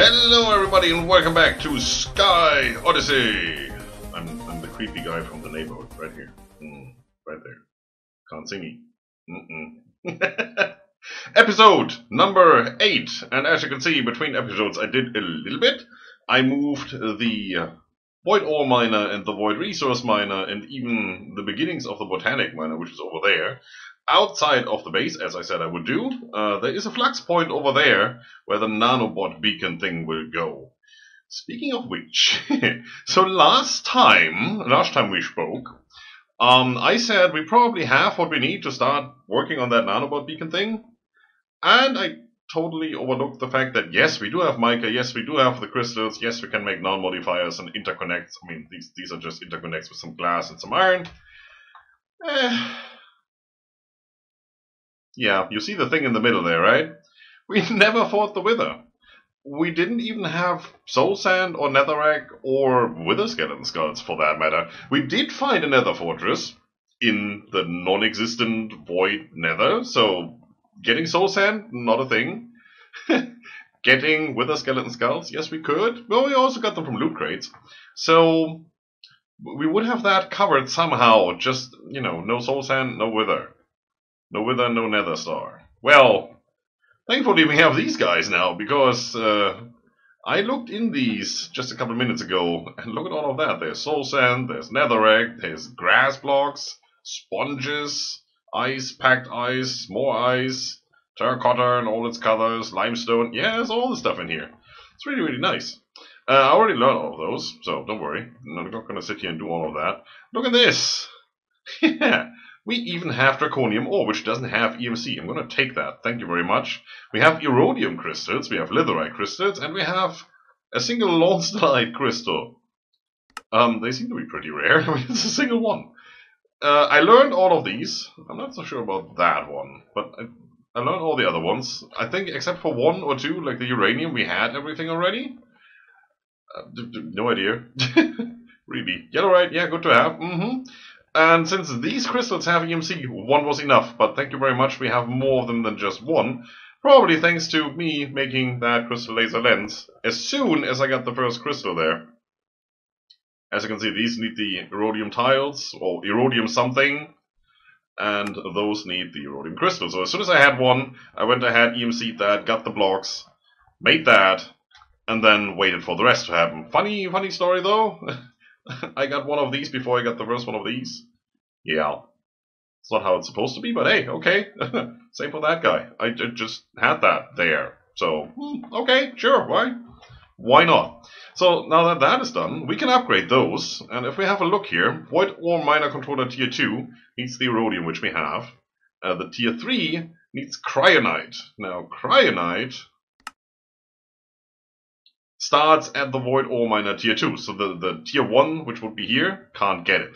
Hello everybody and welcome back to Sky Odyssey! I'm the creepy guy from the neighborhood, right here. Right there. Can't see me. Episode number 8, and as you can see, between episodes I did a little bit. I moved the Void Ore Miner and the Void Resource Miner and even the beginnings of the Botanic Miner, which is over there, outside of the base, as I said I would do. There is a flux point over there where the nanobot beacon thing will go. Speaking of which, so last time we spoke, I said we probably have what we need to start working on that nanobot beacon thing, and I totally overlooked the fact that yes, we do have mica, yes, we do have the crystals, yes, we can make non-modifiers and interconnects. I mean, these are just interconnects with some glass and some iron. Yeah, you see the thing in the middle there, right? We never fought the Wither. We didn't even have soul sand or netherrack or wither skeleton skulls for that matter. We did find a nether fortress in the non-existent void nether, so getting soul sand, not a thing. Getting wither skeleton skulls, yes we could. Well, we also got them from loot crates. So we would have that covered somehow, just, you know, no soul sand, no wither. No wither, no nether star. Well, thankfully we have these guys now, because I looked in these just a couple of minutes ago, and look at all of that. There's soul sand, there's netherrack, there's grass blocks, sponges, ice, packed ice, more ice, terracotta and all its colors, limestone. Yeah, there's all this stuff in here. It's really, really nice. I already learned all of those, so don't worry. I'm not going to sit here and do all of that. Look at this! Yeah! We even have draconium ore, which doesn't have EMC. I'm going to take that. Thank you very much. We have erodium crystals, we have litherite crystals, and we have a single lone stellite crystal. They seem to be pretty rare. I mean, it's a single one. I learned all of these. I'm not so sure about that one, but I learned all the other ones. I think except for one or two, like the uranium, we had everything already. No idea. Really. Yellowite, yeah, good to have. And since these crystals have EMC, one was enough, but thank you very much, we have more of them than just one. Probably thanks to me making that crystal laser lens as soon as I got the first crystal there. As you can see, these need the erodium tiles, or erodium something, and those need the erodium crystal. So as soon as I had one, I went ahead, EMC'd that, got the blocks, made that, and then waited for the rest to happen. Funny story though. I got one of these before I got the first one of these. Yeah. It's not how it's supposed to be, but hey, okay. Same for that guy. I just had that there. So, okay, sure, why not? So, now that that is done, we can upgrade those. And if we have a look here, Void Ore Miner Controller Tier 2 needs the erodium, which we have. The Tier 3 needs cryonite. Now, cryonite starts at the Void Ore Miner Tier 2, so the Tier 1, which would be here, can't get it.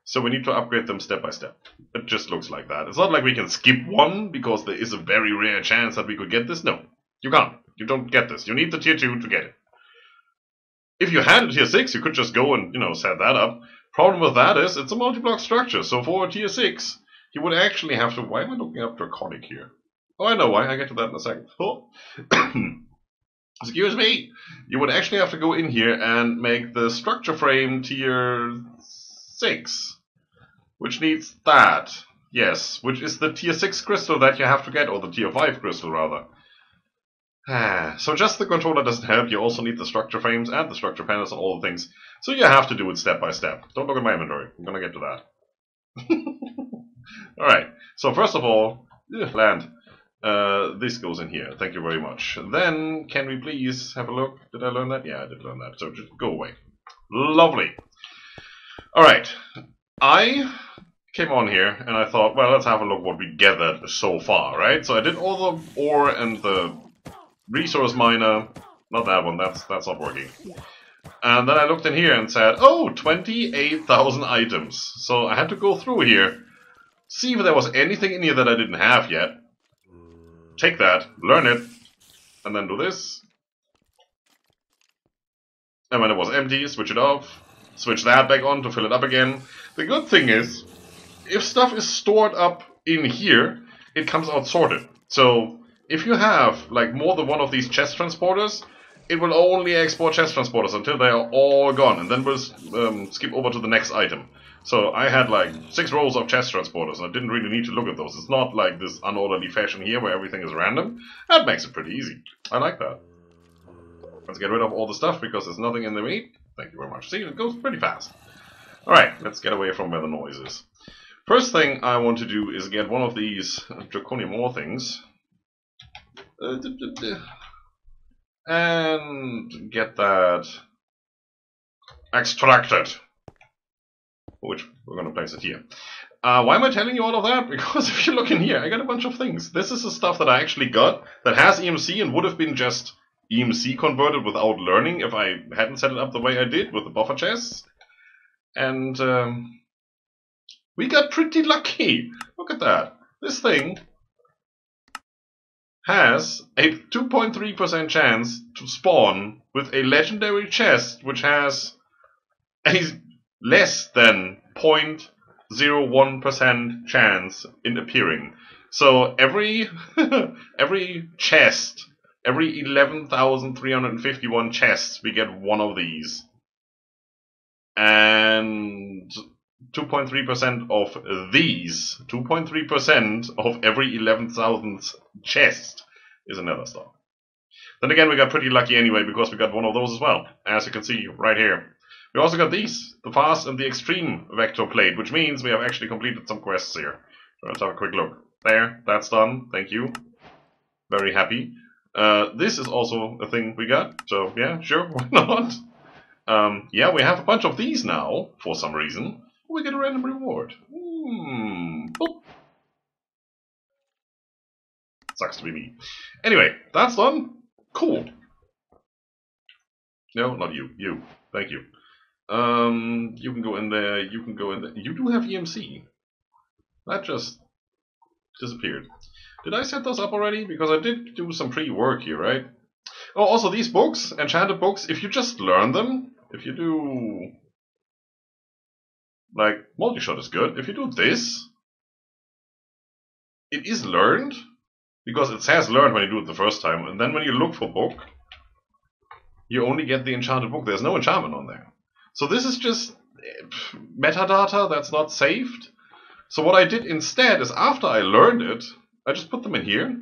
So we need to upgrade them step by step. It just looks like that. It's not like we can skip one, because there is a very rare chance that we could get this. No, you can't. You don't get this. You need the Tier 2 to get it. If you had a Tier 6, you could just go and, you know, set that up. Problem with that is, it's a multi-block structure, so for a Tier 6, you would actually have to... Why am I looking up Draconic here? Oh, I know why. I get to that in a second. Oh. Excuse me! You would actually have to go in here and make the structure frame Tier 6. Which needs that. Yes, which is the Tier 6 crystal that you have to get, or the Tier 5 crystal rather. So just the controller doesn't help, you also need the structure frames and the structure panels and all the things. So you have to do it step by step. Don't look at my inventory, I'm gonna get to that. Alright, so first of all, land. This goes in here, thank you very much. Then, can we please have a look? Did I learn that? Yeah, I did learn that, so just go away. Lovely. Alright, I came on here and I thought, well, let's have a look what we gathered so far, right? So I did all the ore and the resource miner, not that one, that's not working. And then I looked in here and said, oh, 28,000 items. So I had to go through here, see if there was anything in here that I didn't have yet. Take that, learn it, and then do this. And when it was empty, switch it off. Switch that back on to fill it up again. The good thing is, if stuff is stored up in here, it comes out sorted. So, if you have like more than one of these chest transporters, it will only export chest transporters until they are all gone, and then we'll skip over to the next item. So I had like 6 rows of chest transporters, and I didn't really need to look at those. It's not like this unorderly fashion here where everything is random. That makes it pretty easy. I like that. Let's get rid of all the stuff because there's nothing in the way. Thank you very much. See, it goes pretty fast. Alright, let's get away from where the noise is. First thing I want to do is get one of these Draconium ore things. And get that extracted. Which we're going to place it here. Why am I telling you all of that? Because if you look in here, I got a bunch of things. This is the stuff that I actually got that has EMC and would have been just EMC converted without learning if I hadn't set it up the way I did with the buffer chests. And we got pretty lucky. Look at that. This thing has a 2.3% chance to spawn with a legendary chest which has a less than 0.01% chance in appearing. So every chest, every 11,351 chests, we get one of these. And 2.3% of these, 2.3% of every 11,000th chest is another star. Then again, we got pretty lucky anyway because we got one of those as well, as you can see right here. We also got these, the fast and the extreme vector plate, which means we have actually completed some quests here. So let's have a quick look. There, that's done, thank you. Very happy. This is also a thing we got, so yeah, sure, why not? Yeah, we have a bunch of these now, for some reason. We get a random reward. Oh. Sucks to be me. Anyway, that's done. Cool. No, not you. You. Thank you. You can go in there. You can go in there. You do have EMC. That just disappeared. Did I set those up already? Because I did do some pre-work here, right? Oh, also these books, enchanted books, if you just learn them, if you do... Like, multi-shot is good. If you do this, it is learned, because it says learned when you do it the first time, and then when you look for book, you only get the enchanted book. There's no enchantment on there. So this is just metadata that's not saved. So what I did instead is after I learned it, I just put them in here,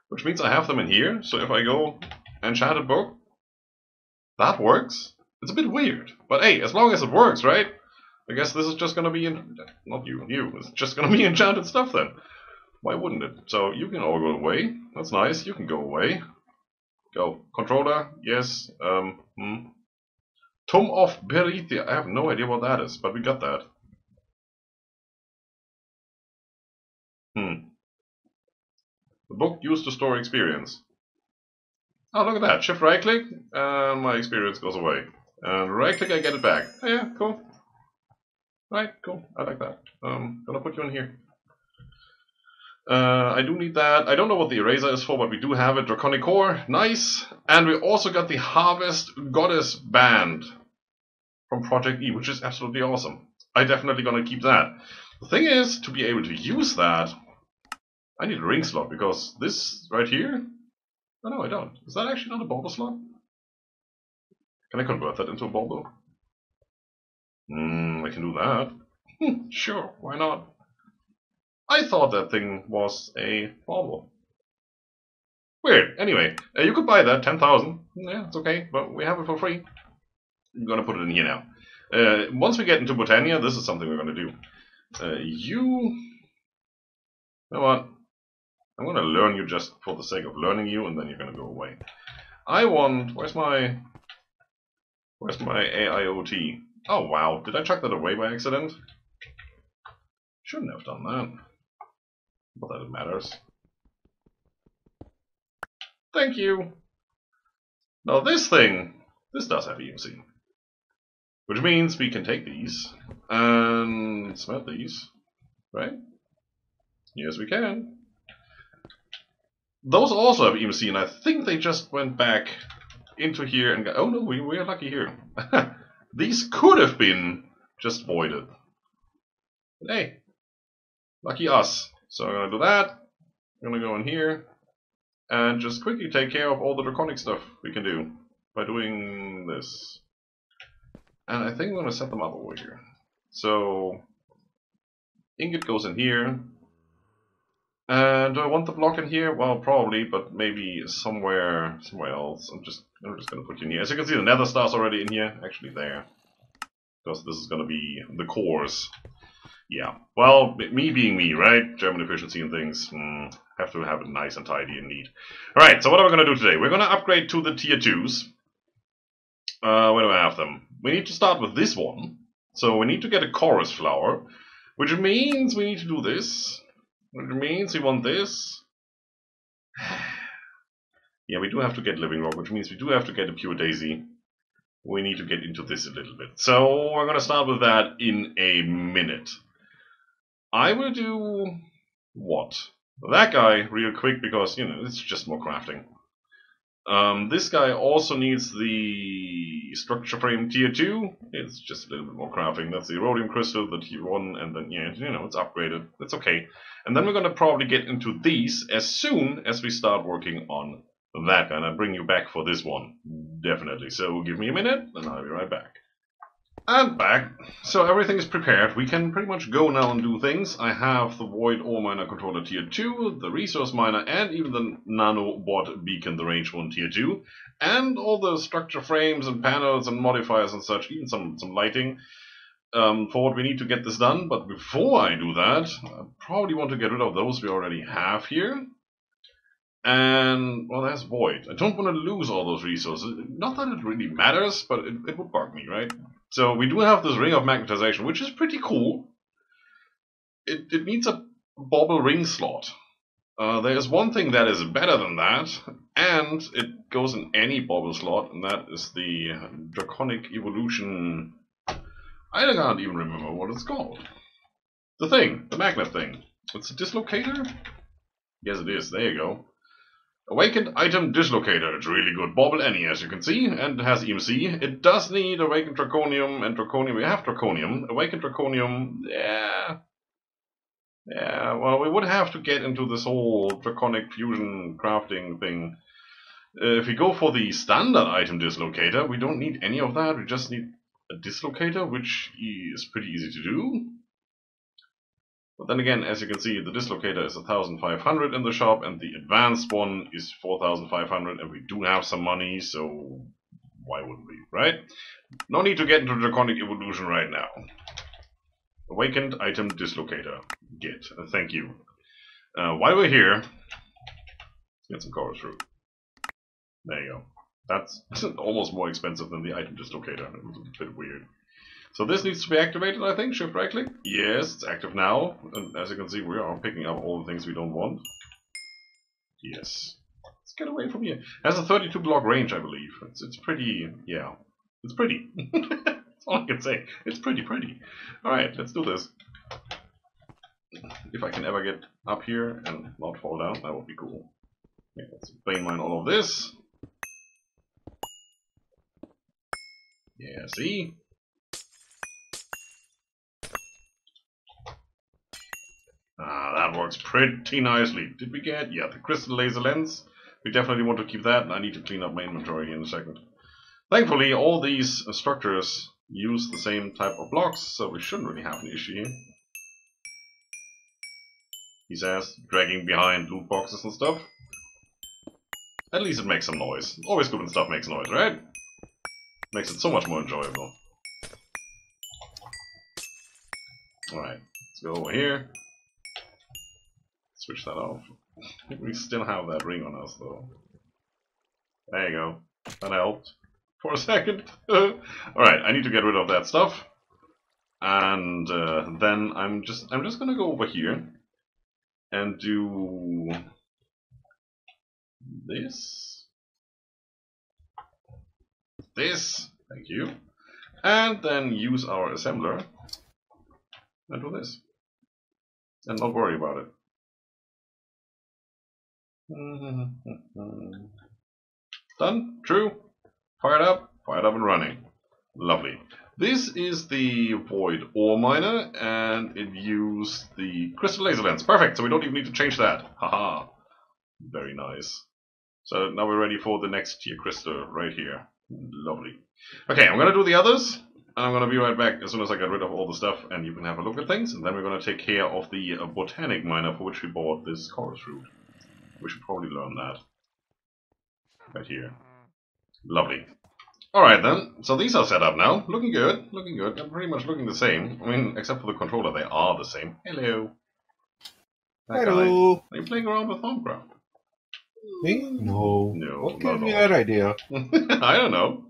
which means I have them in here. So if I go enchanted book, that works. It's a bit weird, but hey, as long as it works, right? I guess this is just going to be, not you, it's just going to be enchanted stuff then. Why wouldn't it? So you can all go away. That's nice, you can go away. Go. Controller, yes. Tomb of Berithia. I have no idea what that is, but we got that. The book used to store experience. Oh, look at that. Shift right click, and my experience goes away. And right click, I get it back. Oh, yeah, cool. Right, cool. I like that. Gonna put you in here. I do need that. I don't know what the eraser is for, but we do have it. Draconic Core, nice. And we also got the Harvest Goddess Band from Project E, which is absolutely awesome. I'm definitely gonna keep that. The thing is, to be able to use that, I need a ring slot, because this right here... Oh no, I don't. Is that actually not a bauble slot? Can I convert that into a bauble? I can do that. Sure, why not? I thought that thing was a bauble. Weird. Anyway, you could buy that, 10,000. Yeah, it's okay, but we have it for free. I'm gonna put it in here now. Once we get into Botania, this is something we're gonna do. You know what? I'm gonna learn you just for the sake of learning you, and then you're gonna go away. I want... Where's my AIoT? Oh wow, did I chuck that away by accident? Shouldn't have done that. But that it matters. Thank you! Now this thing, this does have EMC. Which means we can take these and smelt these, right? Yes we can. Those also have EMC, and I think they just went back into here and got... Oh no, we are lucky here. These could have been just voided. But hey, lucky us. So I'm going to do that. I'm going to go in here and just quickly take care of all the draconic stuff we can do. by doing this. And I think I'm going to set them up over here. So, ingot goes in here. And do I want the block in here? Well, probably, but maybe somewhere else. I'm just going to put you in here. As you can see, the nether star's already in here. Actually, there. Because this is going to be the cores. Yeah. Well, me being me, right? German efficiency and things. Have to have it nice and tidy and neat. Alright, so what are we going to do today? We're going to upgrade to the tier 2s. Where do I have them? We need to start with this one. So we need to get a chorus flower, which means we need to do this. Which means we want this. Yeah, we do have to get living rock, which means we do have to get a pure daisy. We need to get into this a little bit. So we're going to start with that in a minute. I will do what? That guy real quick because, you know, it's just more crafting. This guy also needs the structure frame tier 2. It's just a little bit more crafting. That's the rhodium crystal, the tier 1, and then, yeah, you know, it's upgraded. That's okay. And then we're going to probably get into these as soon as we start working on that guy. And I'll bring you back for this one. Definitely. So give me a minute, and I'll be right back. And back. So everything is prepared. We can pretty much go now and do things. I have the Void Ore Miner Controller Tier 2, the Resource Miner, and even the Nano Bot Beacon, the Range 1 Tier 2, and all the structure frames and panels and modifiers and such, even some lighting, for what we need to get this done. But before I do that, I probably want to get rid of those we already have here. And, well, there's Void. I don't want to lose all those resources. Not that it really matters, but it would bug me, right? So we do have this Ring of Magnetization, which is pretty cool. It needs a bobble ring slot. There is one thing that is better than that, and it goes in any bobble slot, and that is the Draconic Evolution. I can't even remember what it's called. The thing, the magnet thing. It's a dislocator? Yes, it is. There you go. Awakened Item Dislocator. It's really good. Bobble any, as you can see, and it has EMC. It does need Awakened Draconium and Draconium. We have Draconium. Awakened Draconium, yeah. Yeah, well, we would have to get into this whole Draconic Fusion crafting thing. If we go for the standard Item Dislocator, we don't need any of that. We just need a Dislocator, which is pretty easy to do. But then again, as you can see, the Dislocator is 1,500 in the shop, and the advanced one is 4,500, and we do have some money, so why wouldn't we, right? No need to get into Draconic Evolution right now. Awakened Item Dislocator. Get. Thank you. While we're here, let's get some chorus fruit. There you go. That's almost more expensive than the Item Dislocator. It was a bit weird. So this needs to be activated, I think. Shift right click. Yes, it's active now. And as you can see, we are picking up all the things we don't want. Yes. Let's get away from here. It has a 32 block range, I believe. It's pretty, yeah. It's pretty. That's all I can say. It's pretty. Alright, let's do this. If I can ever get up here and not fall down, that would be cool. Yeah, let's vein mine all of this. Yeah, see? That works pretty nicely. Did we get? Yeah, the crystal laser lens. We definitely want to keep that, and I need to clean up my inventory in a second. Thankfully, all these structures use the same type of blocks, so we shouldn't really have an issue here. He says, dragging behind loot boxes and stuff. At least it makes some noise. Always good when stuff makes noise, right? Makes it so much more enjoyable. Alright, let's go over here. Switch that off. We still have that ring on us, though. There you go. That helped. For a second. Alright, I need to get rid of that stuff. And then I'm just gonna go over here and do this. This. Thank you. And then use our assembler and do this. And not worry about it. Done? True? Fired up and running. Lovely. This is the Void Ore Miner, and it used the Crystal Laser Lens. Perfect, so we don't even need to change that. Haha. Very nice. So now we're ready for the next tier crystal right here. Lovely. Okay, I'm gonna do the others, and I'm gonna be right back as soon as I get rid of all the stuff, and you can have a look at things, and then we're gonna take care of the botanic miner for which we bought this chorus root. We should probably learn that. Right here. Lovely. Alright then, so these are set up now. Looking good, looking good. They're pretty much looking the same. I mean, except for the controller, they are the same. Hello. That Hello. Guy. Are you playing around with Thaumcraft? Me? No. No. What gave me that idea? I don't know.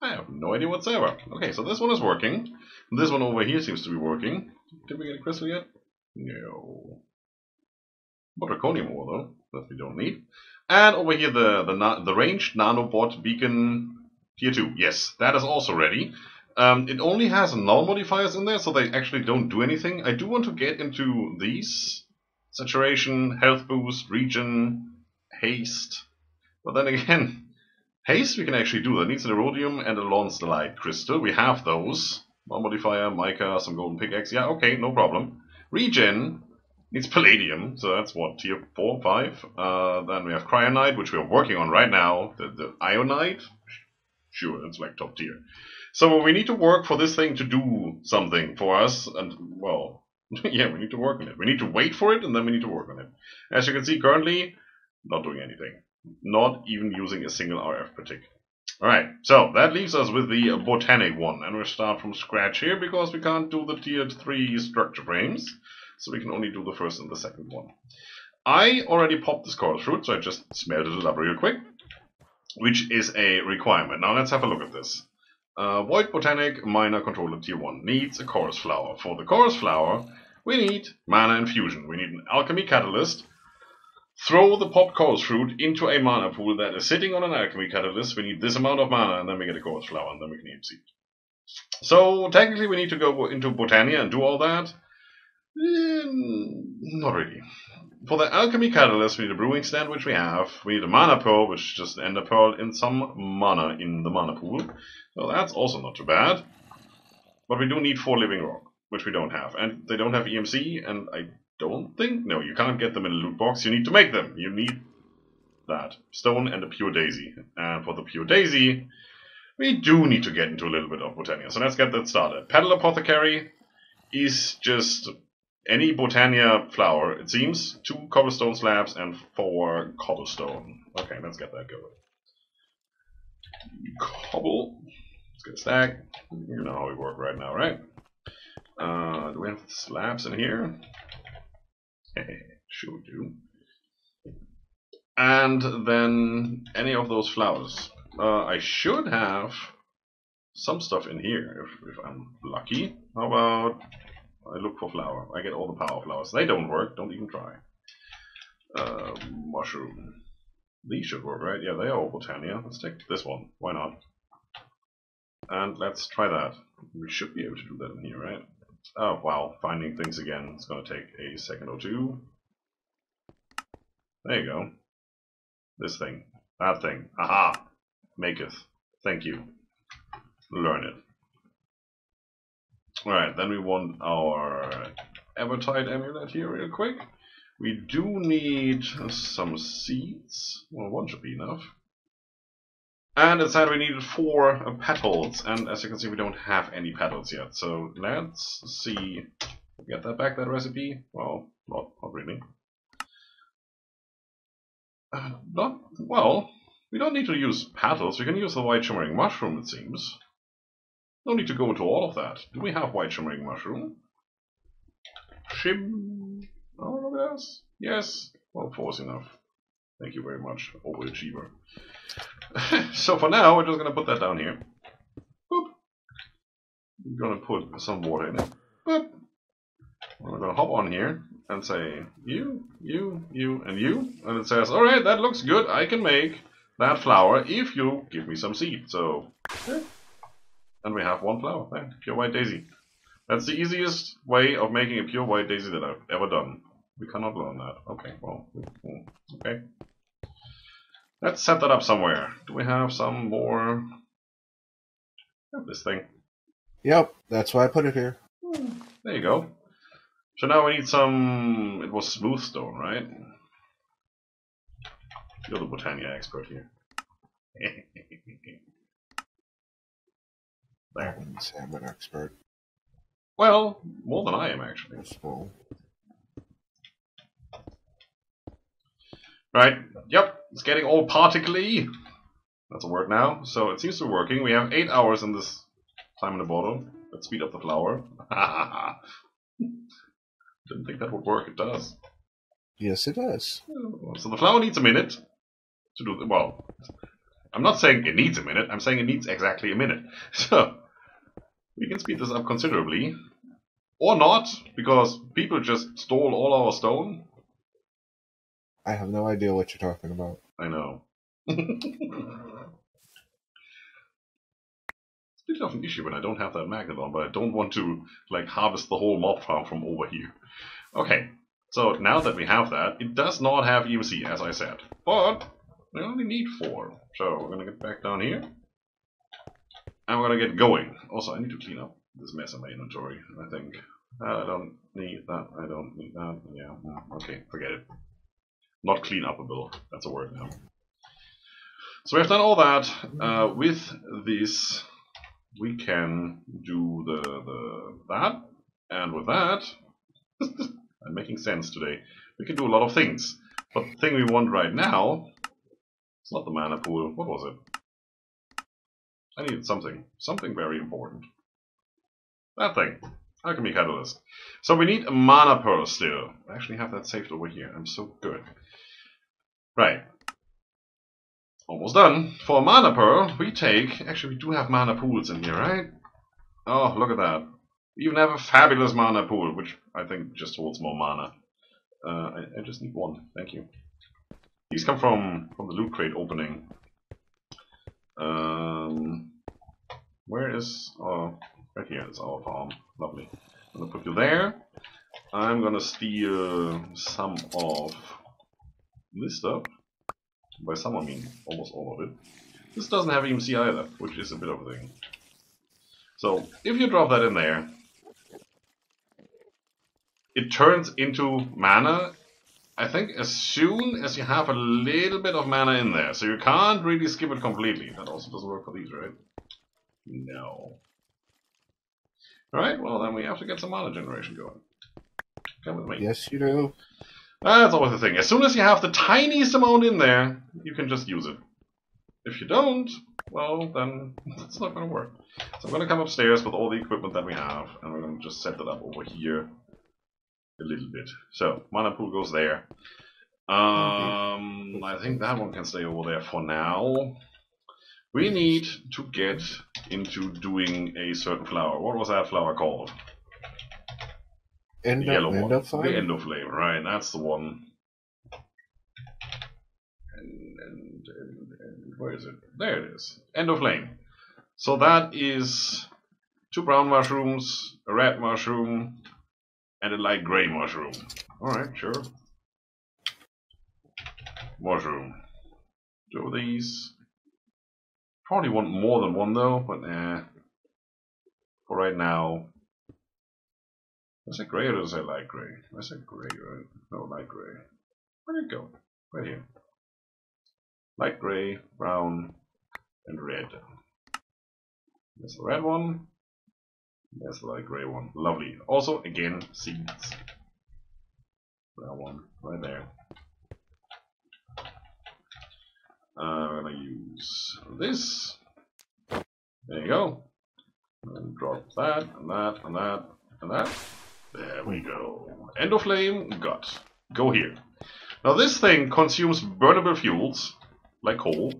I have no idea whatsoever. Okay, so this one is working. This one over here seems to be working. Did we get a crystal yet? No. Draconium ore though, that we don't need. And over here the ranged nanobot beacon tier 2. Yes, that is also ready. It only has null modifiers in there, so they actually don't do anything. I do want to get into these. Saturation, health boost, regen, haste. But then again, haste we can actually do. That needs an Erodium and a Lonsdaleite crystal. We have those. Null modifier, mica, some golden pickaxe. Yeah, okay, no problem. Regen needs palladium, so that's what, tier 4, 5. Then we have Cryonite, which we're working on right now. The Ionite? Sure, that's like top tier. So we need to work for this thing to do something for us, and, well, yeah, we need to work on it. We need to wait for it, and then we need to work on it. As you can see, currently, not doing anything. Not even using a single RF per tick. Alright, so that leaves us with the botanic one, and we'll start from scratch here, because we can't do the tier 3 structure frames. So we can only do the first and the second one. I already popped this chorus fruit, so I just smelted it up real quick, which is a requirement. Now let's have a look at this. Void Botanic Miner Controller Tier 1 needs a chorus flower. For the chorus flower, we need mana infusion. We need an alchemy catalyst. Throw the popped chorus fruit into a mana pool that is sitting on an alchemy catalyst. We need this amount of mana, and then we get a chorus flower, and then we can eat seed. So technically we need to go into Botania and do all that. Not really. For the alchemy catalyst, we need a brewing stand, which we have. We need a mana pearl, which is just an ender pearl in some mana in the mana pool. So that's also not too bad. But we do need 4 living rock, which we don't have. And they don't have EMC, and I don't think... No, you can't get them in a loot box. You need to make them. You need that. Stone and a pure daisy. And for the pure daisy, we do need to get into a little bit of Botania. So let's get that started. Petal Apothecary is just... any Botania flower, it seems. 2 cobblestone slabs and 4 cobblestone. Okay, let's get that going. Cobble. Let's get a stack. You know how we work right now, right? Do we have slabs in here? Sure do. And then any of those flowers. I should have some stuff in here if I'm lucky. How about... I look for flower. I get all the power flowers. They don't work. Don't even try. Mushroom. These should work, right? Yeah, they are all Botania. Let's take this one. Why not? And let's try that. We should be able to do that in here, right? Oh, wow. Finding things again. It's going to take a second or two. There you go. This thing. That thing. Aha! Maketh. Thank you. Learn it. Alright, then we want our Evertide amulet here real quick. We do need some seeds. Well, 1 should be enough. And it said we needed 4 petals, and as you can see we don't have any petals yet. So let's see. Get that back, that recipe? Well, not really. Well, we don't need to use petals. We can use the white shimmering mushroom, it seems. No need to go into all of that. Do we have white shimmering mushroom? Shim. Oh, look at us. Yes. Well, 4 is enough. Thank you very much, overachiever. So for now, we're just going to put that down here. Boop. We're going to put some water in it. Boop. We're going to hop on here and say you, and you. And it says, alright, that looks good. I can make that flower if you give me some seed. So, okay. And we have 1 flower. There, pure white daisy. That's the easiest way of making a pure white daisy that I've ever done. We cannot learn that. Okay, well, okay. Let's set that up somewhere. Do we have some more? This thing. Yep, that's why I put it here. There you go. So now we need some... It was smooth stone, right? You're the Botania expert here. I wouldn't say I'm an expert. Well, more than I am, actually. Well, Right, yep, it's getting all particly. That's a word now. So it seems to be working. We have 8 hours in this time in the bottle. Let's speed up the flower. Didn't think that would work. It does. yes, it does. So the flower needs a minute to do the, well, I'm not saying it needs a minute. I'm saying it needs exactly a minute. So we can speed this up considerably. Or not, because people just stole all our stone. I have no idea what you're talking about. I know. It's a bit of an issue when I don't have that magnet on, but I don't want to like harvest the whole mob farm from over here. Okay, so now that we have that, it does not have EMC, as I said, but we only need 4. So we're gonna get back down here, and we're gonna get going. Also, I need to clean up this mess in my inventory. I think I don't need that. I don't need that. Yeah. Okay, forget it. Not clean upable. That's a word now. So we've done all that. With this, we can do that, and with that, I'm making sense today. We can do a lot of things, but the thing we want right now, it's not the mana pool. What was it? I needed something very important. That thing. Alchemy Catalyst. So we need a mana pearl still. I actually have that saved over here. I'm so good. Right. Almost done. For a mana pearl, we take... Actually, we do have mana pools in here, right? Oh, look at that. We even have a fabulous mana pool, which I think just holds more mana. I just need 1. Thank you. These come from the loot crate opening. Where is... Oh, right here is our farm. Lovely. I'm going to put you there. I'm going to steal some of this stuff. By some, I mean almost all of it. This doesn't have EMC either, which is a bit of a thing. So, if you drop that in there, it turns into mana, I think, as soon as you have a little bit of mana in there. So you can't really skip it completely. That also doesn't work for these, right? No. Alright, well then we have to get some mana generation going. Come with me. Yes, you do. That's always the thing. As soon as you have the tiniest amount in there, you can just use it. If you don't, well, then it's not going to work. So I'm going to come upstairs with all the equipment that we have, and we're going to just set that up over here a little bit. So, mana pool goes there. I think that one can stay over there for now. We need to get into doing a certain flower. What was that flower called? The yellow one. The Endoflame, right, that's the one. And where is it? There it is. Endoflame. So that is 2 brown mushrooms, a red mushroom, and a light gray mushroom. Alright, sure. Mushroom. 2 of these. Probably want more than 1 though, but for right now. Is it gray or is it light gray? I said gray, right? No, light gray. Where did it go? Right here. Light gray, brown, and red. There's the red one. There's the light gray one. Lovely. Also, again, seeds. That one, right there. We're gonna use this. There you go. And drop that, and that, and that, and that. There we go. Endoflame got. Go here. Now this thing consumes burnable fuels, like coal,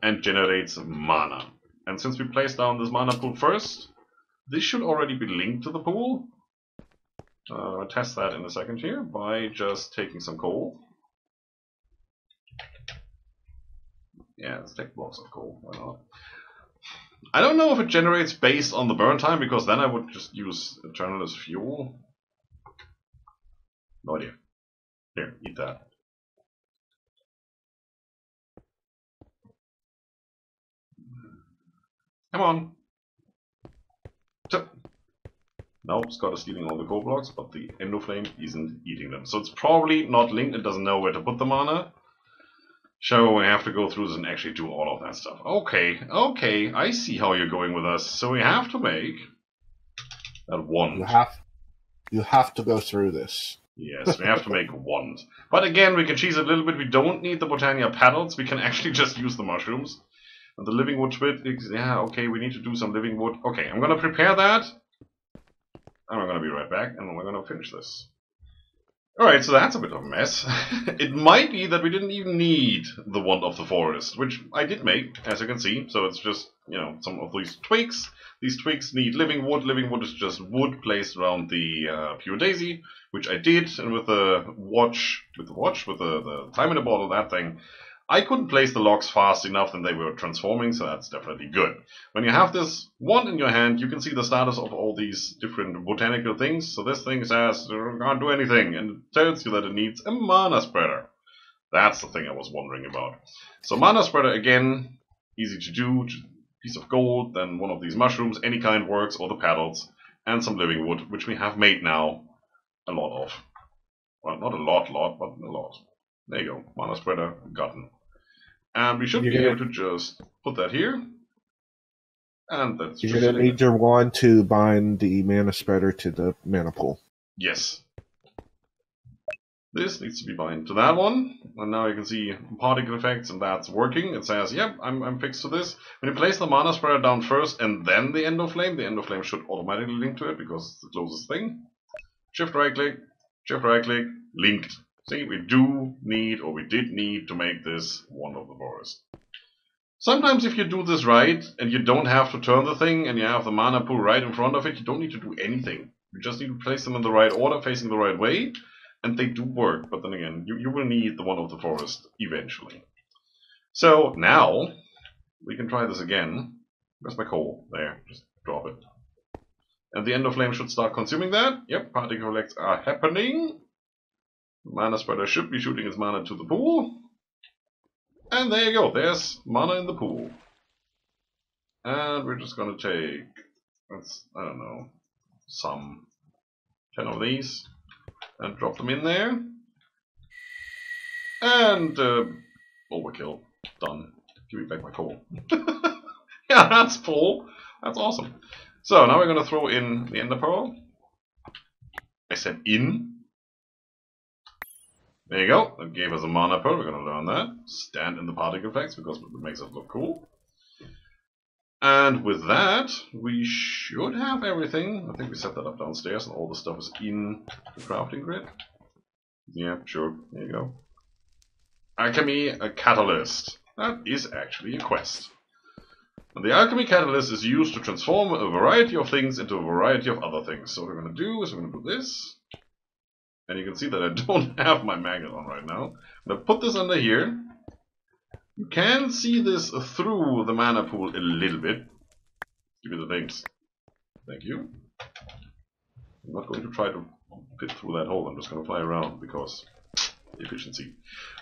and generates mana. And since we placed down this mana pool first, this should already be linked to the pool. I'll test that in a second here by just taking some coal. Yeah, let's take blocks of coal. Why not? I don't know if it generates based on the burn time, because then I would just use eternal as fuel. No idea. Here, eat that. Come on. Nope, Scott is stealing all the coal blocks, but the Endoflame isn't eating them. So it's probably not linked, it doesn't know where to put the mana. So we have to go through this and actually do all of that stuff. Okay, okay, I see how you're going with us. So we have to make that wand. You have to go through this. Yes, we have to make a wand. But again, we can cheese it a little bit. We don't need the Botania petals. We can actually just use the mushrooms. And the living wood bit, yeah, okay, we need to do some living wood. Okay, I'm going to prepare that. And I'm going to be right back, and we're going to finish this. Alright, so that's a bit of a mess. It might be that we didn't even need the Wand of the Forest, which I did make, as you can see. So it's just, you know, some of these twigs. These twigs need living wood. Living wood is just wood placed around the pure daisy, which I did. And with the time in the bottle, that thing, I couldn't place the logs fast enough and they were transforming, so that's definitely good. When you have this wand in your hand, you can see the status of all these different botanical things. So this thing says, it can't do anything, and it tells you that it needs a mana spreader. That's the thing I was wondering about. So mana spreader, again, easy to do. Piece of gold, then one of these mushrooms, any kind works, or the petals, and some living wood, which we have made now a lot of. Well, not a lot, but a lot. There you go, mana spreader, gotten. And we should be able to just put that here. And that's You're going to need your wand to bind the mana spreader to the mana pool. Yes. This needs to be bound to that one. And now you can see particle effects, and that's working. It says, yep, I'm fixed to this. When you place the mana spreader down first and then the End of Flame should automatically link to it because it's the closest thing. Shift right click, linked. See, we do need, or we did need, to make this Wand of the Forest. Sometimes if you do this right, and you don't have to turn the thing, and you have the mana pool right in front of it, you don't need to do anything. You just need to place them in the right order, facing the right way, and they do work. But then again, you will need the Wand of the Forest eventually. So now, we can try this again. Where's my coal? There, just drop it. And the End of Flame should start consuming that. Yep, particle effects are happening. Mana spreader should be shooting its mana to the pool. And there you go, there's mana in the pool. And we're just gonna take, I don't know, some 10 of these and drop them in there. And overkill. Done. Give me back my coal. Yeah, that's full. That's awesome. So now we're gonna throw in the Ender Pearl. I said in. There you go, that gave us a mana pearl, we're going to learn that. Stand in the particle effects because it makes us look cool. And with that, we should have everything. I think we set that up downstairs and all the stuff is in the crafting grid. Yeah, sure, there you go. Alchemy, a catalyst. That is actually a quest. And the alchemy catalyst is used to transform a variety of things into a variety of other things. So what we're going to do is we're going to do this. And you can see that I don't have my magnet on right now. I'm going to put this under here. You can see this through the mana pool a little bit. Give me the things. Thank you. I'm not going to try to fit through that hole. I'm just going to fly around because efficiency.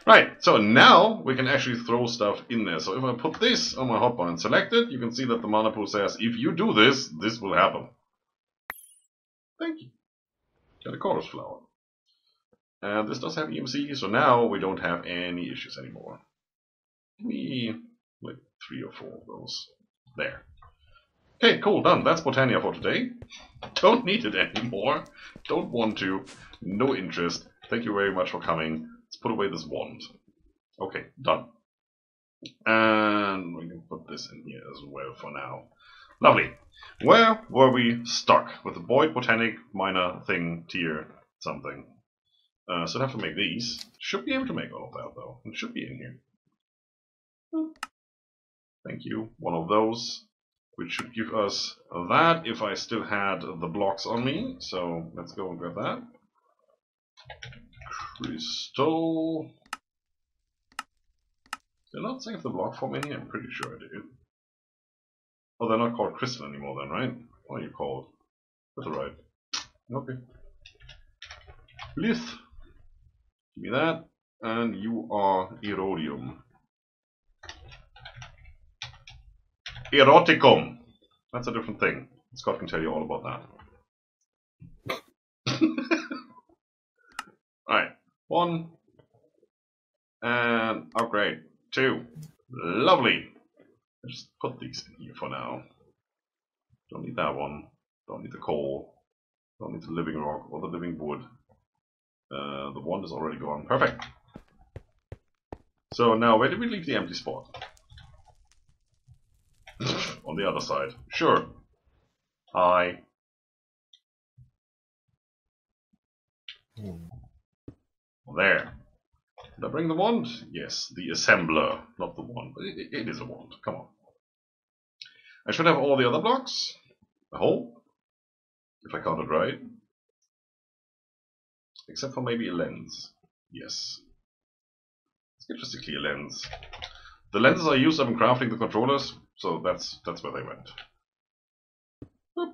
Right, so now we can actually throw stuff in there. So if I put this on my hotbar and select it, you can see that the mana pool says, if you do this, this will happen. Thank you. Got a chorus flower. And this does have EMC, so now we don't have any issues anymore. Give me like 3 or 4 of those. There. Okay, cool, done. That's Botania for today. Don't need it anymore. Don't want to. No interest. Thank you very much for coming. Let's put away this wand. Okay, done. And we can put this in here as well for now. Lovely. Where were we stuck? With the Void Botanic Minor thing, tier something. So I have to make these. Should be able to make all of that though. It should be in here. Thank you. One of those, which should give us that if I still had the blocks on me. So let's go and grab that. Crystal. Did I not save the block for me? I'm pretty sure I did. Oh, they're not called crystal anymore then, right? What are you called? That's alright. Okay. Lith. Give me that. And you are Erodium. Eroticum. That's a different thing. Scott can tell you all about that. Alright. 1. And upgrade. 2. Lovely. I'll just put these in here for now. Don't need that one. Don't need the coal. Don't need the living rock or the living wood. The wand is already gone. Perfect. So now, where did we leave the empty spot? On the other side. Sure. Hi. There. Did I bring the wand? Yes, the assembler, not the wand. But it is a wand. Come on. I should have all the other blocks. I hope. If I counted right. Except for maybe a lens. Yes. Let's get just a clear lens. The lenses I used up in crafting the controllers, so that's where they went. Boop.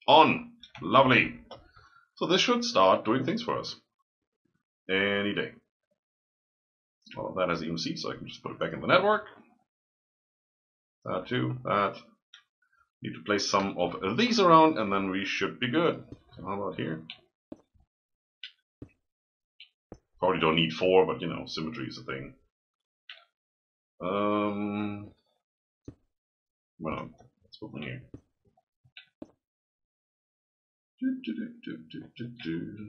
On! Lovely! So this should start doing things for us. Any day. All of that has EMC, so I can just put it back in the network. That too, that. Need to place some of these around and then we should be good. So how about here? Probably don't need 4, but you know, symmetry is a thing. Well, let's put one here.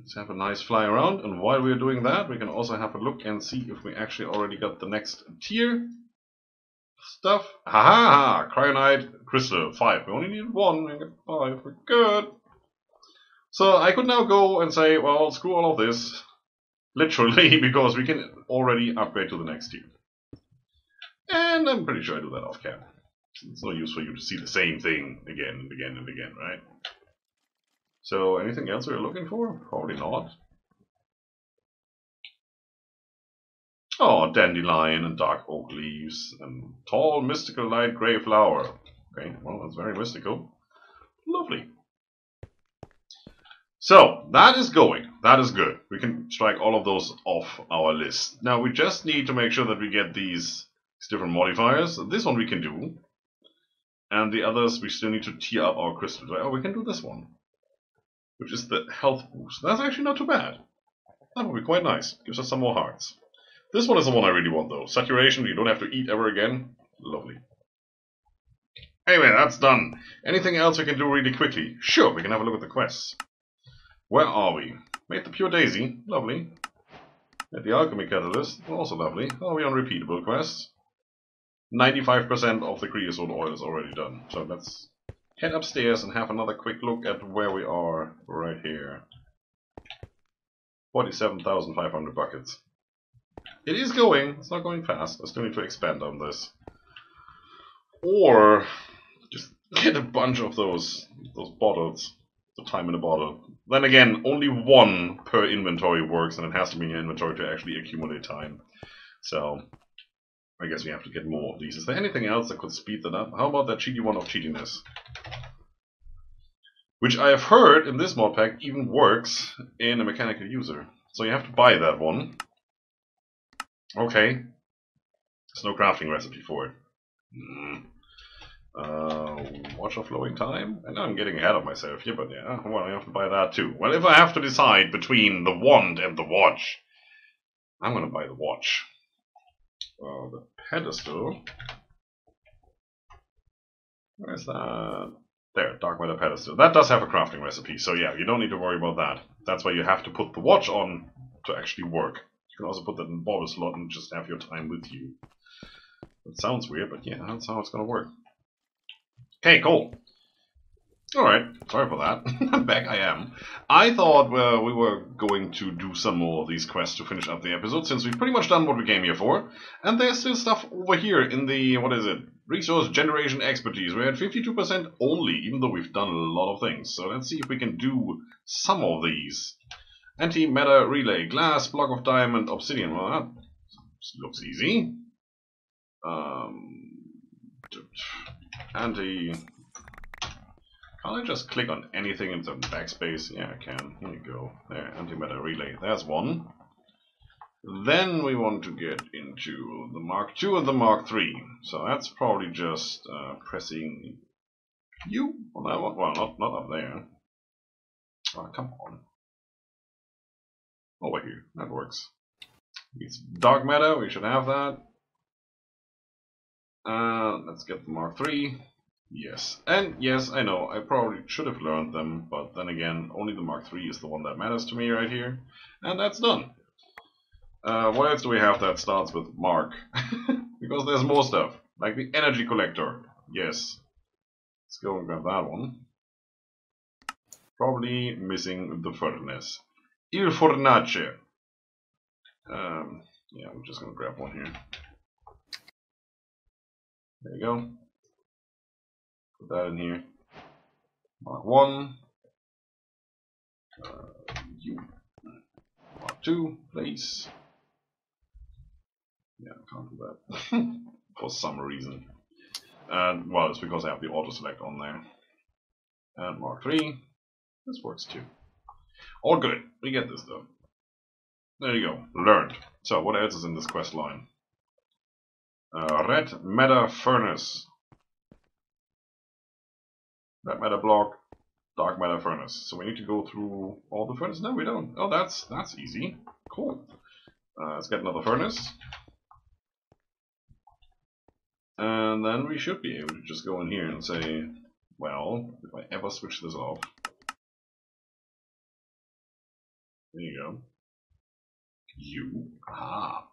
Let's have a nice fly around, and while we're doing that, we can also have a look and see if we actually already got the next tier stuff. Haha! Cryonite crystal 5. We only need 1, we get 5. We're good. So I could now go and say, well, screw all of this. Literally, because we can already upgrade to the next tier. And I'm pretty sure I do that off cam. It's no use for you to see the same thing again and again and again, right? So, anything else we're looking for? Probably not. Oh, dandelion and dark oak leaves and tall mystical light grey flower. Okay, well, that's very mystical. Lovely. So, that is going. That is good. We can strike all of those off our list. Now, we just need to make sure that we get these different modifiers. This one we can do. And the others, we still need to tier up our crystals. Oh, we can do this one, which is the health boost. That's actually not too bad. That would be quite nice. Gives us some more hearts. This one is the one I really want, though. Saturation, you don't have to eat ever again. Lovely. Anyway, that's done. Anything else we can do really quickly? Sure, we can have a look at the quests. Where are we? Made the Pure Daisy. Lovely. Made the Alchemy Catalyst. Also lovely. Are we on repeatable quests? 95% of the creosote oil is already done. So let's head upstairs and have another quick look at where we are right here. 47,500 buckets. It is going. It's not going fast. I still need to expand on this. Or just get a bunch of those bottles. The time in a bottle. Then again, only 1 per inventory works, and it has to be in your inventory to actually accumulate time. So I guess we have to get more of these. Is there anything else that could speed that up? How about that cheaty one of cheatiness? Which I have heard in this mod pack even works in a mechanical user. So you have to buy that one. Okay. There's no crafting recipe for it. Watch of flowing time? I know I'm getting ahead of myself here, but yeah, well, I have to buy that too. Well, if I have to decide between the wand and the watch, I'm gonna buy the watch. The pedestal. Where's that? There, dark matter pedestal. That does have a crafting recipe, so yeah, you don't need to worry about that. That's why you have to put the watch on to actually work. You can also put that in the bottle slot and just have your time with you. That sounds weird, but yeah, that's how it's gonna work. Okay, cool. Alright, sorry for that. I'm back, I am. I thought we were going to do some more of these quests to finish up the episode, since we've pretty much done what we came here for. And there's still stuff over here in the, what is it, resource generation expertise. We're at 52% only, even though we've done a lot of things. So let's see if we can do some of these. Anti-matter relay, glass, block of diamond, obsidian. Well, that looks easy. Can't I just click on anything in the backspace? Yeah, I can. Here you go. There, antimatter relay. There's one. Then we want to get into the Mark II and the Mark III. So that's probably just pressing U on that one. Well, not up there. Oh, come on. Over here. That works. It's dark matter, we should have that. Let's get the Mark III. Yes, and yes, I know, I probably should have learned them, but then again, only the Mark III is the one that matters to me right here. And that's done. What else do we have that starts with Mark? Because there's more stuff, like the energy collector. Yes. Let's go and grab that one. Probably missing the furnace. Il fornace. Yeah, I'm just gonna grab one here. There you go. Put that in here. Mark 1. Mark 2, please. Yeah, I can't do that. For some reason. And, well, it's because I have the auto select on there. And Mark 3. This works too. All good. We get this though. There you go. Learned. So, what else is in this quest line? Red matter furnace. Red matter block. Dark matter furnace. So we need to go through all the furnaces? No, we don't. Oh, that's easy. Cool. Let's get another furnace. And then we should be able to just go in here and say, well, if I ever switch this off. There you go. Ah.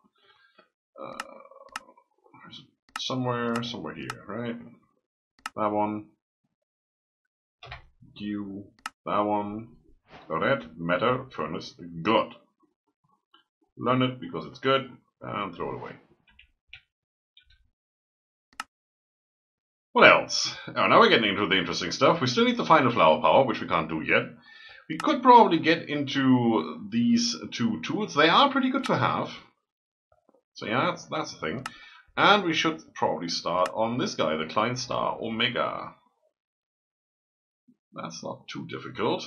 Somewhere here, right? That one. That one. Red matter furnace. Good. Learn it because it's good, and throw it away. What else? Oh, now we're getting into the interesting stuff. We still need the final flower power, which we can't do yet. We could probably get into these two tools. They are pretty good to have. So yeah, that's the thing. And we should probably start on this guy, the Klein Star Omega. That's not too difficult.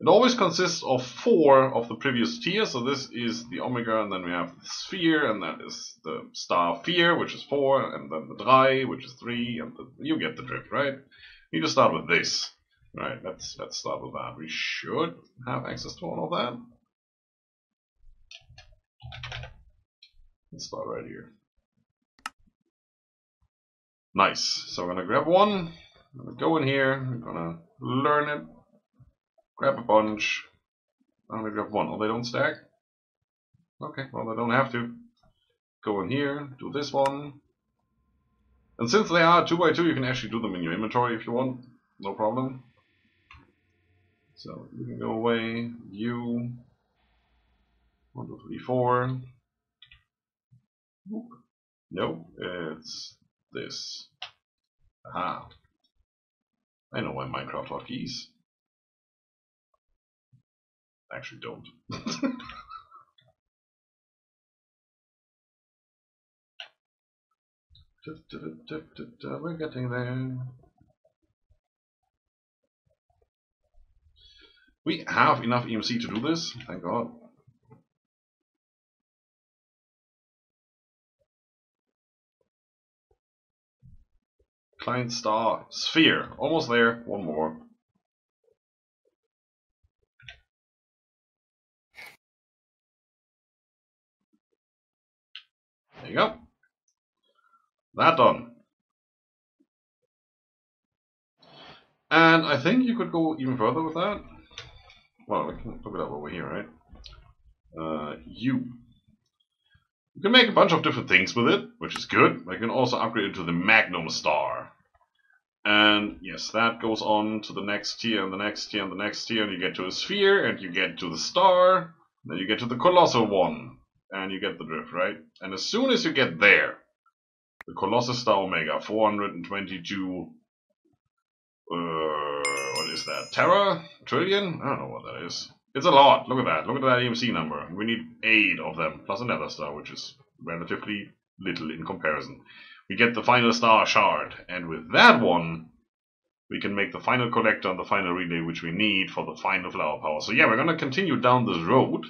It always consists of 4 of the previous tier, so this is the Omega, and then we have the Sphere, and that is the Star Fear, which is 4, and then the Drei, which is 3, and you get the drift, right? We need to start with this. Right, let's start with that. We should have access to all of that. Let's start right here. Nice. So I'm gonna grab one. I'm gonna go in here. I'm gonna learn it. Grab a bunch. I'm gonna grab one. Oh, they don't stack? Okay, well, I don't have to. Go in here, do this one. And since they are 2x2, you can actually do them in your inventory if you want. No problem. So you can go away. You. 1, 2, 3, 4. Nope, it's this. Aha. I know my Minecraft hotkeys. Actually don't. We're getting there. We have enough EMC to do this, thank God. Client Star Sphere, almost there, one more. There you go. That done. And I think you could go even further with that. Well, we can look it up over here, right? You can make a bunch of different things with it, which is good. You can also upgrade it to the Magnum Star. And yes, that goes on to the next tier and the next tier and the next tier, and you get to a Sphere, and you get to the Star, then you get to the Colossal one, and you get the drift, right? And as soon as you get there, the Colossus Star Omega, 422, what is that, Terra? Trillion? I don't know what that is. It's a lot, look at that EMC number. We need 8 of them, plus another star, which is relatively little in comparison. We get the final star shard, and with that one, we can make the final collector and the final relay, which we need for the final flower power. So yeah, we're gonna continue down this road,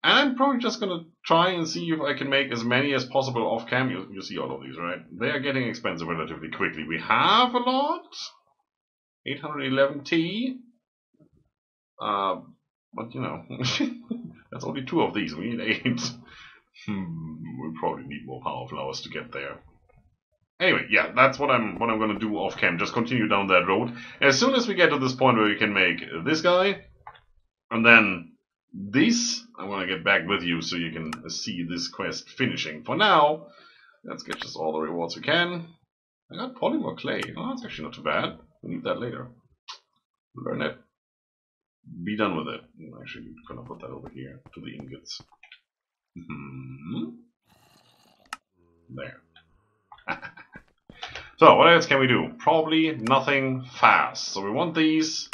and I'm probably just gonna try and see if I can make as many as possible off cam. You see all of these, right? They are getting expensive relatively quickly. We have a lot, 811T, But, you know, that's only 2 of these. We need 8. We probably need more power flowers to get there. Anyway, yeah, that's what I'm gonna do off cam. Just continue down that road. As soon as we get to this point where we can make this guy, and then this, I'm gonna get back with you so you can see this quest finishing. For now, let's get just all the rewards we can. I got polymer clay. Oh, that's actually not too bad. We need that later. Learn it. Be done with it. Actually, we're gonna put that over here to the ingots. There. So, what else can we do? Probably nothing fast. So we want these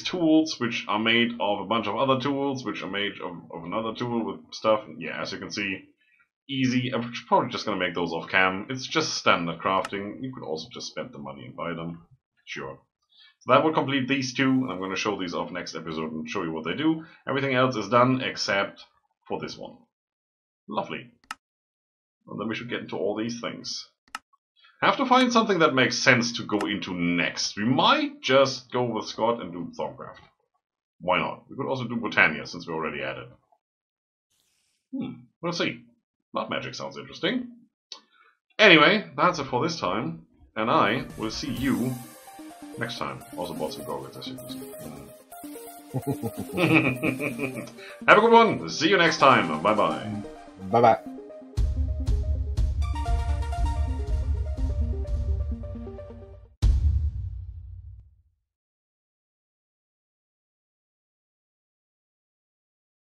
tools, which are made of a bunch of other tools, which are made of another tool with stuff. Yeah, as you can see, easy. I'm probably just gonna make those off cam. It's just standard crafting. You could also just spend the money and buy them. Sure. So that will complete these 2. I'm gonna show these off next episode and show you what they do. Everything else is done except for this one. Lovely. And then we should get into all these things. Have to find something that makes sense to go into next. We might just go with Scott and do Thorncraft. Why not? We could also do Botania since we already added. We'll see. Blood magic sounds interesting. Anyway, that's it for this time. And I will see you next time. Also bought some goggles, as you can see. Have a good one. See you next time. Bye bye. Bye bye.